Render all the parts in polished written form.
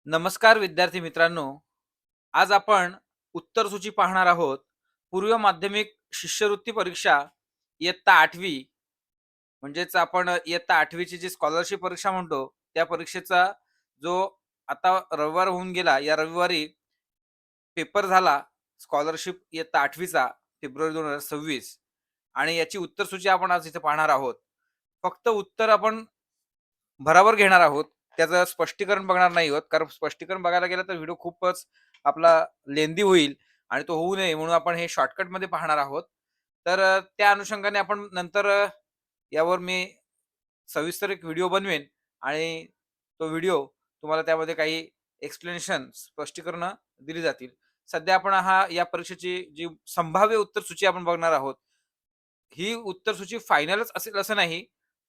नमस्कार विद्यार्थी मित्रांनो. आज आपण उत्तर सूची पाहणार आहोत. पूर्व माध्यमिक शिष्यवृत्ती परीक्षा इयत्ता 8वी म्हणजेच आपण इयत्ता 8वीची जी स्कॉलरशिप परीक्षा म्हणतो, त्या परीक्षेचा जो आता रविवार होऊन गेला, या रविवारी पेपर झाला स्कॉलरशिप इयत्ता 8वीचा फेब्रुवारी 2026 आणि याची उत्तर सूची आपण आज इथे पाहणार आहोत. फक्त उत्तर आपण भरावर घेणार आहोत. त्याचं स्पष्टीकरण बघणार नाही आहोत. कारण स्पष्टीकरण बघायला गेलं तर व्हिडिओ खूपच आपला लेंदी होईल आणि तो होऊ नये म्हणून आपण हे शॉर्टकटमध्ये पाहणार आहोत. तर त्या अनुषंगाने आपण नंतर यावर मी सविस्तर एक व्हिडिओ बनवेन आणि तो व्हिडिओ तुम्हाला त्यामध्ये काही एक्सप्लेनेशन स्पष्टीकरण दिली जातील. सध्या आपण या परीक्षेची जी संभाव्य उत्तर सूची आपण बघणार आहोत. ही उत्तर सूची फायनलच असेल असं नाही,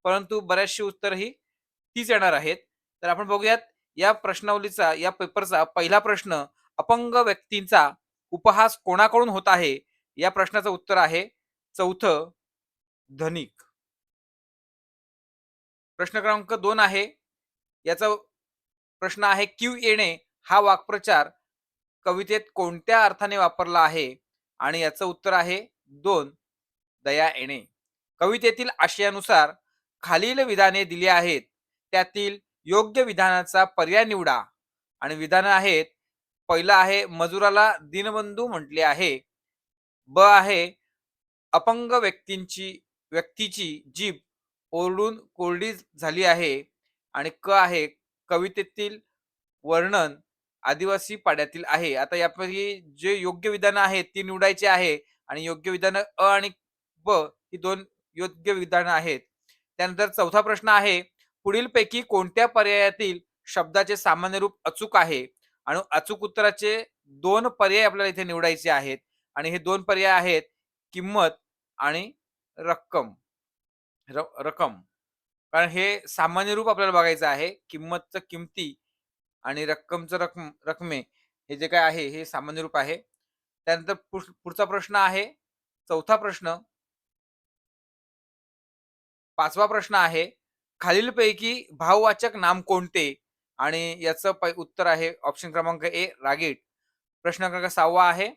परंतु बऱ्याचशी उत्तर ही तीच येणार आहेत. तर आपण बघूयात या प्रश्नावलीचा, या पेपरचा पहिला प्रश्न, अपंग व्यक्तींचा उपहास कोणाकडून होत आहे? या प्रश्नाचं उत्तर आहे चौथं, धनिक. प्रश्न क्रमांक 2 आहे. याचा प्रश्न आहे, "क्यू येणे" हा वाक्प्रचार कवितेत कोणत्या अर्थाने वापरला आहे? आणि याचं उत्तर आहे 2, दया येणे. कवितेतील आशयानुसार खालील विधाने दिली आहेत. त्यातील योग्य विधानाचा पर्याय निवडा. आणि विधानं आहेत, पहिलं आहे, मजुराला दीनबंधू म्हटले आहे. ब आहे, अपंग व्यक्तीची जीभ ओरडून कोरडी झाली आहे. आणि क आहे, कवितेतील वर्णन आदिवासी पाड्यातील आहे. आता यापैकी जे योग्य विधानं आहेत ती निवडायची आहे आणि योग्य विधानं अ आणि ब ही 2 योग्य विधानं आहेत. त्यानंतर चौथा प्रश्न आहे, पुढीलपैकी कोणत्या पर्यायातील शब्दाचे सामान्य रूप अचूक आहे? आणि अचूक उत्तराचे 2 पर्याय आपल्याला इथे निवडायचे आहेत आणि हे 2 पर्याय आहेत किंमत आणि रक्कम. रकम. कारण हे सामान्य रूप आपल्याला बघायचं आहे. किंमतचं किमती आणि रक्कमचं रकमे हे जे काय आहे हे सामान्य रूप आहे. त्यानंतर पुढचा प्रश्न आहे, चौथा प्रश्न. 5वा प्रश्न आहे, खालीलपैकी भाववाचक नाम कोणते? आणि याचं उत्तर आहे ऑप्शन क्रमांक ए, रागीट. प्रश्न क्रमांक 6वा आहे,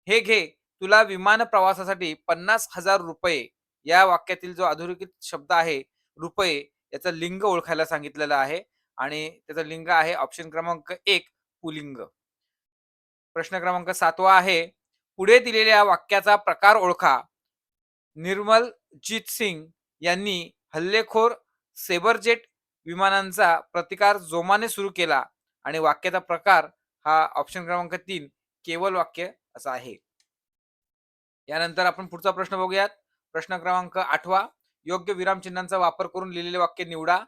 हे घे, तुला विमान प्रवासासाठी ₹50,000 या वाक्यातील जो अधोरेखित शब्द आहे, रुपये, याचं लिंग ओळखायला सांगितलेलं आहे आणि त्याचं लिंग आहे ऑप्शन क्रमांक 1, पुल्लिंग. प्रश्न क्रमांक 7वा आहे, पुढे दिलेल्या वाक्याचा प्रकार ओळखा. निर्मलजीत सिंग यांनी हल्लेखोर सेबरजेट विमानांचा प्रतिकार जोमाने सुरू केला आणि वाक्याचा प्रकार हा ऑप्शन क्रमांक 3, केवळ वाक्य असा आहे. यानंतर आपण पुढचा प्रश्न बघूयात. प्रश्न क्रमांक 8वा, योग्य विरामचिन्हांचा वापर करून लिहिलेले वाक्य निवडा.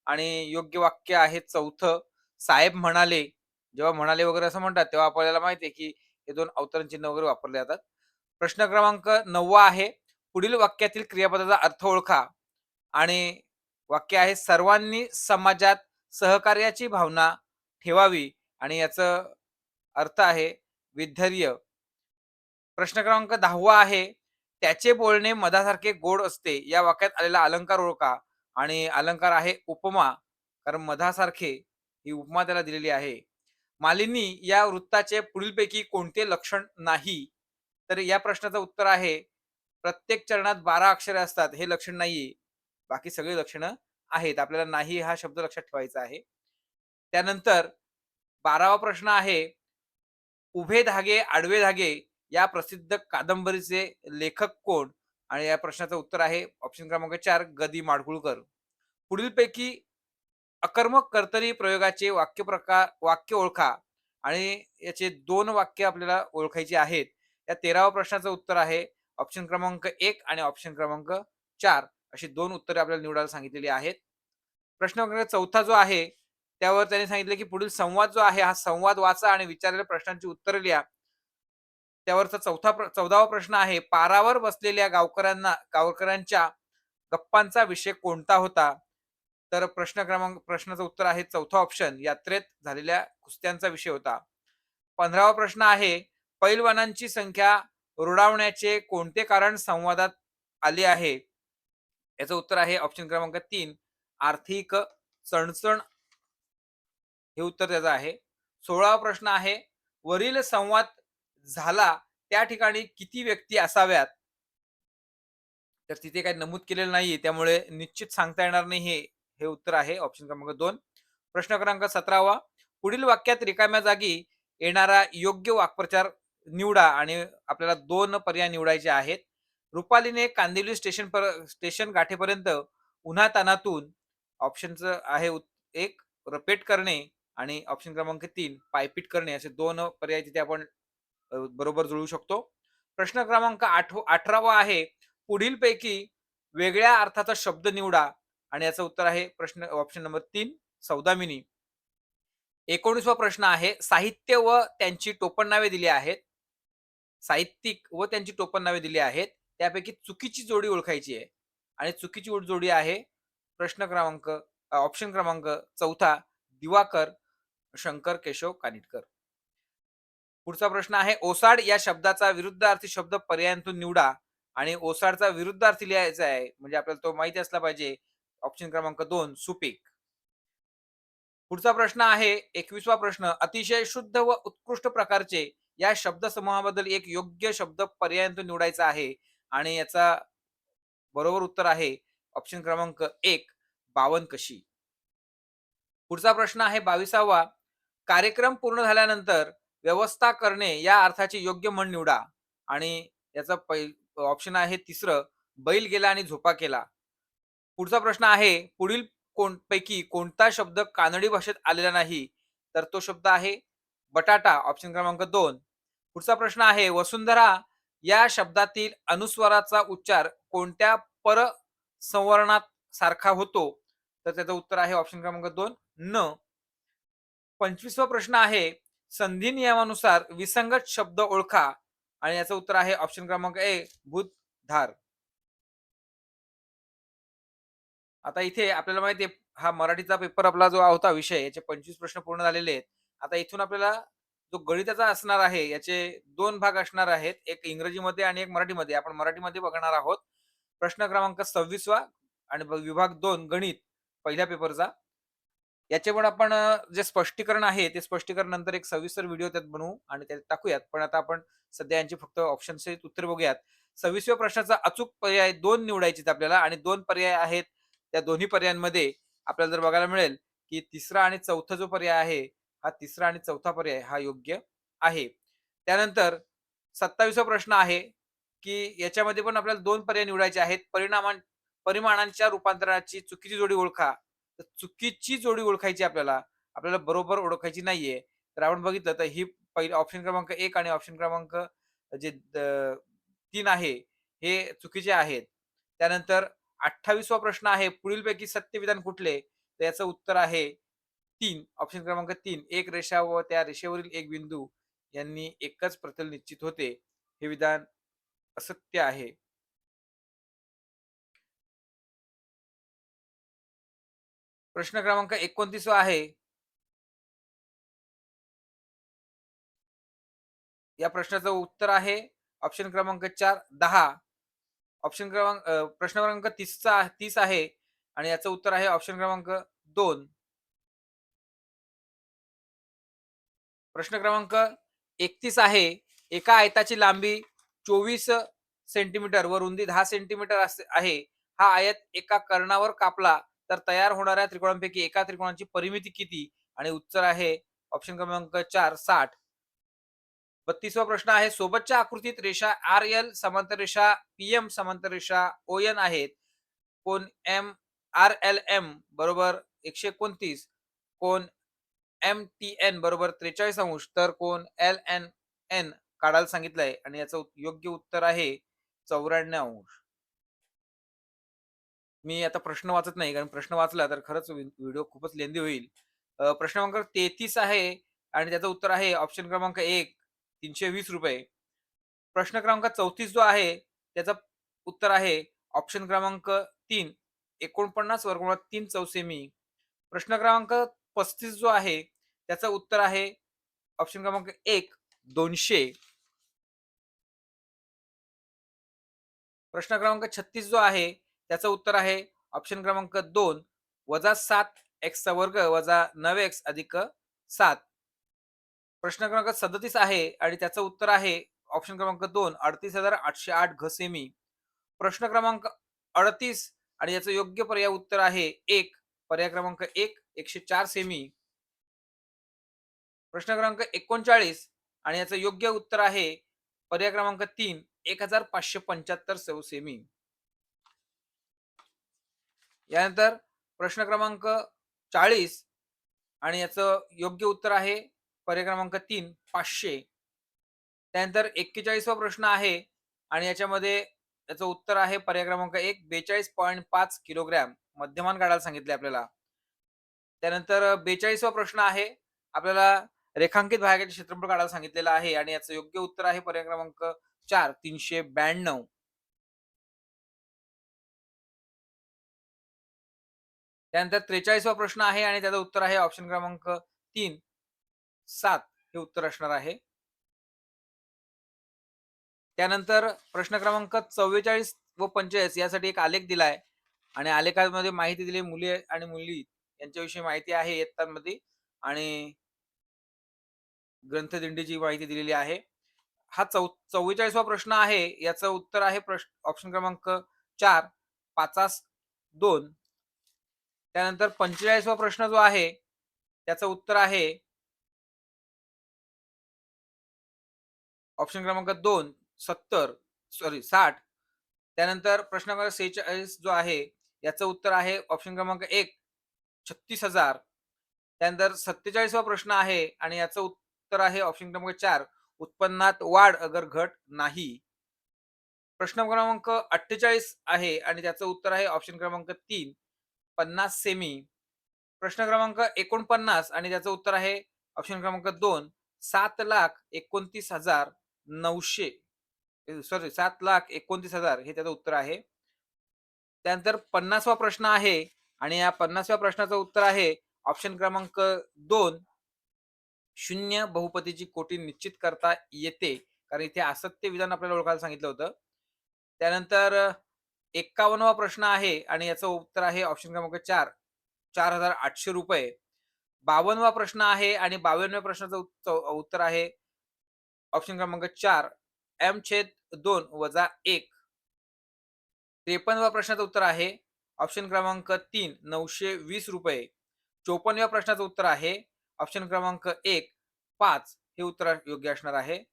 आणि योग्य वाक्य आहे चौथं, साहेब म्हणाले. जेव्हा म्हणाले वगैरे असं म्हणतात तेव्हा आपल्याला माहिती आहे की हे 2 अवतरण चिन्ह वगैरे वापरले जातात. प्रश्न क्रमांक 9वा आहे, पुढील वाक्यातील क्रियापदाचा अर्थ ओळखा. आणि वाक्य आहे, सर्वांनी समाजात सहकार्याची भावना ठेवावी. आणि याचं अर्थ आहे विधैर्य. प्रश्न क्रमांक 10वा आहे, त्याचे बोलणे मधासारखे गोड असते. या वाक्यात आलेला अलंकार ओळखा. आणि अलंकार आहे उपमा, कारण मधासारखे ही उपमा त्याला दिलेली आहे. मालिनी या वृत्ताचे पुढीलपैकी कोणते लक्षण नाही? तर या प्रश्नाचं उत्तर आहे, प्रत्येक चरणात 12 अक्षरे असतात हे लक्षण नाहीये. बाकी सगळी लक्षणं आहेत. आपल्याला नाही हा शब्द लक्षात ठेवायचा आहे. त्यानंतर 12वा प्रश्न आहे, उभे धागे आडवे धागे या प्रसिद्ध कादंबरीचे लेखक कोण? आणि या प्रश्नाचं उत्तर आहे ऑप्शन क्रमांक 4, ग. माडगुळकर. पुढीलपैकी अकर्मक कर्तरी प्रयोगाचे वाक्य ओळखा. आणि याचे 2 वाक्य आपल्याला ओळखायची आहेत. या 13वा प्रश्नाचं उत्तर आहे ऑप्शन क्रमांक 1 आणि ऑप्शन क्रमांक 4, अशी 2 उत्तरे आपल्याला निवडायला सांगितलेली आहेत. प्रश्न क्रमांक 4 जो आहे, त्यावर त्यांनी सांगितलं की पुढील संवाद जो आहे, हा संवाद वाचा आणि विचारलेल्या प्रश्नांची उत्तरं लिहा. त्यावरचा 14वा प्रश्न आहे, पारावर बसलेल्या गावकऱ्यांच्या गप्पांचा विषय कोणता होता? तर प्रश्नाचं उत्तर आहे चौथा ऑप्शन, यात्रेत झालेल्या कुस्त्यांचा विषय होता. 15वा प्रश्न आहे, पैलवानांची संख्या रुळावण्याचे कोणते कारण संवादात आले आहे? याचं उत्तर आहे ऑप्शन क्रमांक 3, आर्थिक चणचण हे उत्तर त्याचं आहे. 16वा प्रश्न आहे, वरील संवाद झाला त्या ठिकाणी किती व्यक्ती असाव्यात? तर तिथे काही नमूद केलेलं नाहीये, त्यामुळे निश्चित सांगता येणार नाही हे हे उत्तर आहे ऑप्शन क्रमांक 2. प्रश्न क्रमांक 17वा, पुढील वाक्यात रिकाम्या जागी येणारा योग्य वाक्प्रचार निवडा आणि आपल्याला 2 पर्याय निवडायचे आहेत. रुपालीने कांदिवली स्टेशन गाठेपर्यंत उन्हातान्हातून ऑप्शनचं आहे 1 रपेट करणे आणि ऑप्शन क्रमांक 3 पायपीट करणे असे 2 पर्याय तिथे आपण बरोबर जुळवू शकतो. प्रश्न क्रमांक 18वा आहे, पुढीलपैकी वेगळ्या अर्थाचा शब्द निवडा आणि याचं उत्तर आहे प्रश्न ऑप्शन नंबर 3 सौदामिनी. 19वा प्रश्न आहे, साहित्य व त्यांची टोपणनावे दिली आहेत. साहित्यिक व त्यांची टोपणनावे दिली आहेत. त्यापैकी चुकीची जोडी ओळखायची आहे आणि चुकीची जोडी आहे प्रश्न क्रमांक ऑप्शन क्रमांक 4 दिवाकर शंकर केशव कानिटकर. पुढचा प्रश्न आहे, ओसाड या शब्दाचा विरुद्धार्थी शब्द पर्यायांतून निवडा आणि ओसाडचा विरुद्धार्थी लिहायचा आहे म्हणजे आपल्याला तो माहिती असला पाहिजे. ऑप्शन क्रमांक 2 सुपीक. पुढचा प्रश्न आहे 21वा प्रश्न, अतिशय शुद्ध व उत्कृष्ट प्रकारचे या शब्दसमूहाबद्दल एक योग्य शब्द पर्यायांतून निवडायचा आहे आणि याचा बरोबर उत्तर आहे ऑप्शन क्रमांक 1 बावनकशी. पुढचा प्रश्न आहे 22वा, कार्यक्रम पूर्ण झाल्यानंतर व्यवस्था करणे या अर्थाचे योग्य म्हण निवडा आणि याचा ऑप्शन आहे 3 बैल गेला आणि झोपा केला. पुढचा प्रश्न आहे, पुढील पैकी कोणता शब्द कानडी भाषेत आलेला नाही? तर तो शब्द आहे बटाटा ऑप्शन क्रमांक 2. पुढचा प्रश्न आहे, वसुंधरा या शब्दातील अनुस्वाराचा उच्चार कोणत्या पर संवर्णात सारखा होतो? तर त्याचं उत्तर आहे ऑप्शन क्रमांक 2 न. 25वा प्रश्न आहे, संधी नियमानुसार विसंगत शब्द ओळखा आणि याचं उत्तर आहे ऑप्शन क्रमांक 1 भूतधार. आता इथे आपल्याला माहिती आहे हा मराठीचा पेपर आपला जो होता विषय याचे 25 प्रश्न पूर्ण झालेले आहेत. आता इथून आपल्याला जो गणिताचा असणार आहे याचे 2 भाग असणार आहेत. एक इंग्रजीमध्ये आणि एक मराठीमध्ये. आपण मराठीमध्ये बघणार आहोत. प्रश्न क्रमांक 26वा आणि विभाग 2 गणित पहिल्या पेपरचा. याचे पण आपण जे स्पष्टीकरण आहे ते स्पष्टीकरण नंतर एक सविस्तर व्हिडिओ त्यात बनवू आणि त्यात टाकूयात. पण आता आपण सध्या यांची फक्त ऑप्शनचे उत्तर बघूयात. 26व्या प्रश्नाचा अचूक पर्याय 2 निवडायचे आहेत आपल्याला आणि 2 पर्याय आहेत. त्या दोन्ही पर्यायांमध्ये आपल्याला जर बघायला मिळेल की 3रा आणि 4था जो पर्याय आहे हा 3रा आणि 4था पर्याय हा योग्य आहे. त्यानंतर 27वा प्रश्न आहे की याच्यामध्ये पण आपल्याला 2 पर्याय निवडायचे आहेत. परिमाणांच्या रूपांतरणाची चुकीची जोडी ओळखा. तर चुकीची जोडी ओळखायची आपल्याला. आपल्याला बरोबर ओळखायची नाहीये. तर आपण बघितलं तर ही पहिली ऑप्शन क्रमांक 1 आणि ऑप्शन क्रमांक जे 3 आहे हे चुकीचे आहेत. त्यानंतर 28वा प्रश्न आहे, पुढीलपैकी सत्य विधान कुठले? तर याचं उत्तर आहे 3 ऑप्शन क्रमांक 3 एक रेषा व त्या रेषेवरील एक बिंदू यांनी एकच प्रतल निश्चित होते. हे विधान असत्य आहे. प्रश्न क्रमांक 29 आहे. या प्रश्नाचं उत्तर आहे ऑप्शन क्रमांक 4 10. प्रश्न क्रमांक 30 आहे आणि याचं उत्तर आहे ऑप्शन क्रमांक 2. प्रश्न क्रमांक 31 आहे. एका आयताची लांबी 24 सेंटीमीटर व रुंदी 10 सेंटीमीटर आहे. हा आयत एका कर्णावर कापला तर तयार होणाऱ्या त्रिकोणांपैकी एका त्रिकोणाची परिमिती किती? आणि उत्तर आहे ऑप्शन क्रमांक 4 60. 32वा प्रश्न आहे, सोबतच्या आकृतीत रेषा आर एल समांतर रेषा पीएम समांतर रेषा ओएन आहेत. कोण एम आर एल एम बरोबर 129, कोण एम टी एन बरोबर 43 अंश, तर कोण एल एन एन काढायला सांगितलंय आणि याचं योग्य उत्तर आहे 94 अंश. मी आता प्रश्न वाचत नाही कारण प्रश्न वाचला तर खरंच व्हिडिओ खूपच लेंदी होईल. प्रश्न क्रमांक 33 आहे आणि त्याचं उत्तर आहे ऑप्शन क्रमांक 1 ₹320. प्रश्न क्रमांक 34 जो आहे त्याचं उत्तर आहे ऑप्शन क्रमांक 3 49 वर्गमुळात 3 चौसेमी. प्रश्न क्रमांक 35 जो आहे त्याचं उत्तर आहे ऑप्शन क्रमांक 1 200. प्रश्न क्रमांक 36 जो आहे त्याचं उत्तर आहे ऑप्शन क्रमांक 2 -7 x चा वर्ग वजा 9x अधिक 7. प्रश्न क्रमांक 37 आहे आणि त्याचं उत्तर आहे ऑप्शन क्रमांक 2 38,808 घ सेमी. प्रश्न क्रमांक 38 आणि याचं योग्य पर्याय उत्तर आहे 1. पर्याय क्रमांक 1 104 सेमी. प्रश्न क्रमांक 39 आणि याचं योग्य उत्तर आहे पर्याय क्रमांक 3 1575 सेमी. यानंतर प्रश्न क्रमांक 40 आणि याचं योग्य उत्तर आहे पर्याय क्रमांक 3 500. त्यानंतर 41वा प्रश्न आहे आणि याच्यामध्ये याचं उत्तर आहे पर्याय क्रमांक 1 42.5 किलोग्रॅम मध्यमान काढायला सांगितले आपल्याला. त्यानंतर 42वा प्रश्न आहे आपल्याला रेखांकित भागाचे क्षेत्रफळ काढायला सांगितलेलं आहे आणि याचं योग्य उत्तर आहे पर्याय क्रमांक 4 392. त्यानंतर 43वा प्रश्न आहे आणि त्याचं उत्तर आहे ऑप्शन क्रमांक 3 7 हे उत्तर असणार आहे. त्यानंतर प्रश्न क्रमांक 44 व 45 यासाठी एक आलेख दिलाय आणि आलेखामध्ये माहिती दिली मुली आणि मुली यांच्याविषयी माहिती आहे इयत्तांमध्ये आणि ग्रंथदिंडीची माहिती दिलेली आहे. हा 44वा प्रश्न आहे याचं उत्तर आहे ऑप्शन क्रमांक 4 5 2. त्यानंतर 45वा प्रश्न जो आहे त्याचं उत्तर आहे ऑप्शन क्रमांक 2 60. त्यानंतर प्रश्न क्रमांक 46 जो आहे याचं उत्तर आहे ऑप्शन क्रमांक 1 36,000. त्यानंतर 47वा प्रश्न आहे आणि याचं उत्तर आहे ऑप्शन क्रमांक 4 उत्पन्नात वाढ अगर घट नाही. प्रश्न क्रमांक 48 आहे आणि त्याचं उत्तर आहे ऑप्शन क्रमांक 3 50 सेमी. प्रश्न क्रमांक 49 आणि त्याचं उत्तर आहे ऑप्शन क्रमांक 2 7,29,900 सॉरी 7,29,000 हे त्याचं उत्तर आहे. त्यानंतर 50वा प्रश्न आहे आणि या 50व्या प्रश्नाचं उत्तर आहे ऑप्शन क्रमांक 2 शून्य बहुपदीची कोटी निश्चित करता येते, कारण इथे असत्य विधान आपल्याला ओळखायला सांगितलं होतं. त्यानंतर 51वा प्रश्न आहे आणि याचं उत्तर आहे ऑप्शन क्रमांक 4 4,800 रुपये. 52वा प्रश्न आहे आणि 52व्या प्रश्नाचं उत्तर आहे ऑप्शन क्रमांक 4 m/2 वजा 1. 53व्या प्रश्नाचं उत्तर आहे ऑप्शन क्रमांक 3 920 रुपये. 54व्या प्रश्नाचं उत्तर आहे ऑप्शन क्रमांक 1 5 हे उत्तर योग्य असणार आहे.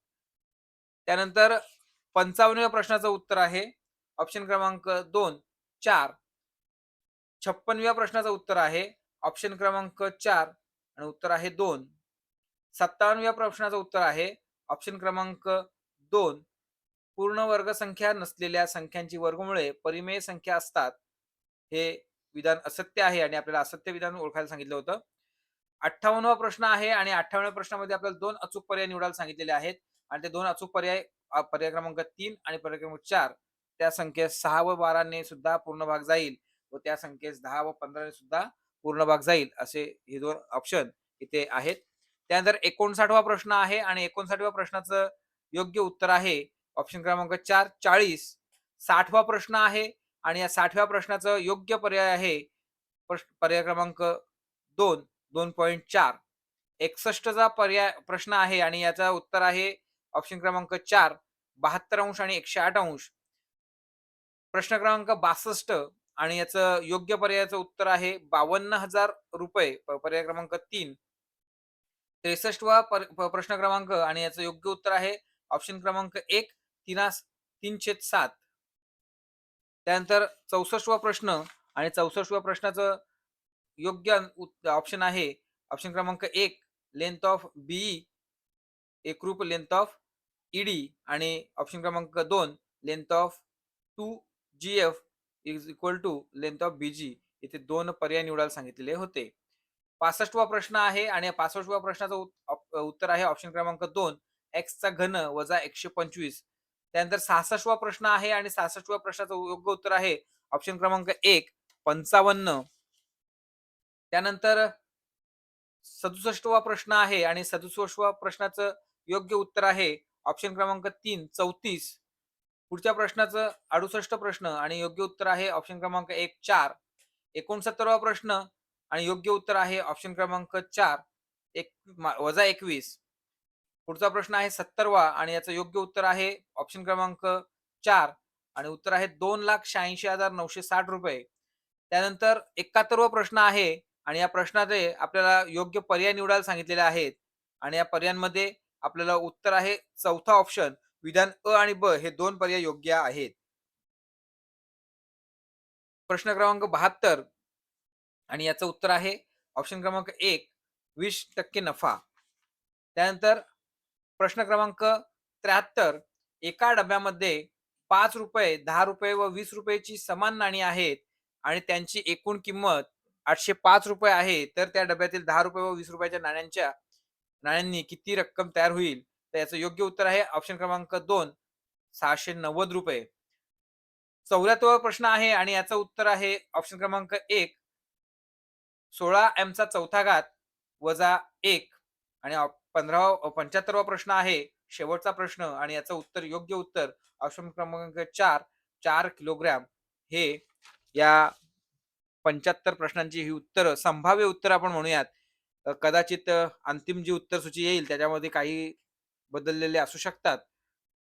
त्यानंतर 55व्या प्रश्नाचं उत्तर आहे ऑप्शन क्रमांक 2 4. 56व्या प्रश्नाचं उत्तर आहे ऑप्शन क्रमांक 4 आणि उत्तर आहे 2. 57व्या प्रश्नाचं उत्तर आहे ऑप्शन क्रमांक 2 पूर्ण वर्ग संख्या नसलेल्या संख्यांची वर्गमुळे परिमेय संख्या असतात. हे विधान असत्य आहे आणि आपल्याला असत्य विधान ओळखायला सांगितलं होतं. 58वा प्रश्न आहे आणि 58व्या प्रश्नामध्ये आपल्याला 2 अचूक पर्याय निवडायला सांगितलेले आहेत आणि ते 2 अचूक पर्याय पर्याय क्रमांक 3 आणि पर्याय क्रमांक 4 त्या संख्येस 6 व 12 ने सुद्धा पूर्ण भाग जाईल व त्या संख्येस 10 व 15 ने सुद्धा पूर्ण भाग जाईल असे हे 2 ऑप्शन इथे आहेत. त्यानंतर 59वा प्रश्न आहे आणि 59व्या प्रश्नाचं योग्य उत्तर आहे ऑप्शन क्रमांक 4 40. 60वा प्रश्न आहे आणि या 60व्या प्रश्नाचं योग्य पर्याय आहे पर्याय क्रमांक 2 2.4. 61चा पर्याय प्रश्न आहे आणि याचा उत्तर आहे ऑप्शन क्रमांक 4 72 अंश आणि 108 अंश. प्रश्न क्रमांक 62 आणि याचं योग्य पर्यायाचं उत्तर आहे 52,000 रुपये पर्याय क्रमांक 3. 63वा प्रश्न क्रमांक आणि याचं योग्य उत्तर आहे ऑप्शन क्रमांक 1 3/7. त्यानंतर 64वा प्रश्न आणि 64व्या प्रश्नाचं योग्य ऑप्शन आहे ऑप्शन क्रमांक 1 लेंथ ऑफ बीई एकरूप लेंथ ऑफ ईडी आणि ऑप्शन क्रमांक 2 length of 2GF is equal to length of BG. इथे 2 पर्याय निवडायला सांगितलेले होते. 65वा प्रश्न आहे आणि 65व्या प्रश्नाचं उत्तर आहे ऑप्शन क्रमांक 2 x चा घन वजा 125. त्यानंतर 66वा प्रश्न आहे आणि 66व्या प्रश्नाचं योग्य उत्तर आहे ऑप्शन क्रमांक 1 55. त्यानंतर 67वा प्रश्न आहे आणि 67व्या प्रश्नाचं योग्य उत्तर आहे ऑप्शन क्रमांक 3 34. पुढच्या प्रश्नाचं 68 प्रश्न आणि योग्य उत्तर आहे ऑप्शन क्रमांक 1 4. 69वा प्रश्न आणि योग्य उत्तर आहे ऑप्शन क्रमांक 4 एक वजा 21. पुढचा प्रश्न आहे 70वा आणि याचं योग्य उत्तर आहे ऑप्शन क्रमांक 4 आणि उत्तर आहे ₹2,86,960. त्यानंतर 71वा प्रश्न आहे आणि या प्रश्नाचे आपल्याला योग्य पर्याय निवडायला सांगितलेले आहेत आणि या पर्यायांमध्ये आपल्याला उत्तर आहे चौथा ऑप्शन विधान अ आणि ब हे 2 पर्याय योग्य आहेत. प्रश्न क्रमांक 72 आणि याचं उत्तर आहे ऑप्शन क्रमांक 1 20% नफा. त्यानंतर प्रश्न क्रमांक 73 एका डब्यामध्ये ₹5, ₹10 व ₹20 ची समान नाणी आहेत आणि त्यांची एकूण किंमत ₹805 आहे. तर त्या डब्यातील ₹10 व ₹20 च्या नाण्यांनी किती रक्कम तयार होईल? तर याचं योग्य उत्तर आहे ऑप्शन क्रमांक 2 ₹690. 74वा प्रश्न आहे आणि याचं उत्तर आहे ऑप्शन क्रमांक 1 16 एमचा चौथा घात वजा 1 आणि 75वा प्रश्न आहे शेवटचा प्रश्न आणि याचं उत्तर योग्य उत्तर ऑप्शन क्रमांक 4 4 किलोग्रॅम हे या 75 प्रश्नांची ही उत्तरं संभाव्य उत्तर आपण म्हणूयात. कदाचित अंतिम जी उत्तर सूची येईल त्याच्यामध्ये काही बदललेले असू शकतात.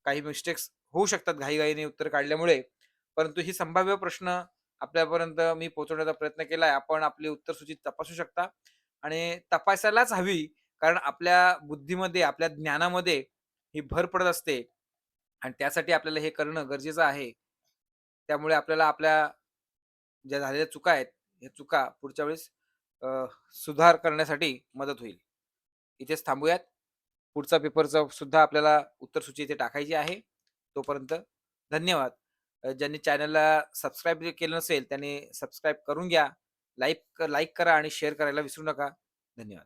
काही मिस्टेक्स होऊ शकतात घाईघाईने उत्तर काढल्यामुळे. परंतु ही संभाव्य प्रश्न आपल्यापर्यंत मी पोहोचवण्याचा प्रयत्न केलाय. आपण आपली उत्तर सूची तपासू शकता आणि तपासायलाच हवी. कारण आपल्या बुद्धीमध्ये, आपल्या ज्ञानामध्ये ही भर पडत असते आणि त्यासाठी आपल्याला हे करणं गरजेचं आहे. त्यामुळे आपल्याला आपल्या ज्या झालेल्या चुका आहेत, ह्या चुका पुढच्या वेळेस अ, सुधार करण्यासाठी मदत होईल. इथेच थांबूयात. पुढचा पेपरचं सुद्धा आपल्याला उत्तर सूची इथे टाकायची आहे. तोपर्यंत धन्यवाद. ज्यांनी चॅनलला सबस्क्राईब केलं नसेल त्यांनी सबस्क्राईब करून घ्या. लाईक लाईक करा आणि शेअर करायला विसरू नका. धन्यवाद.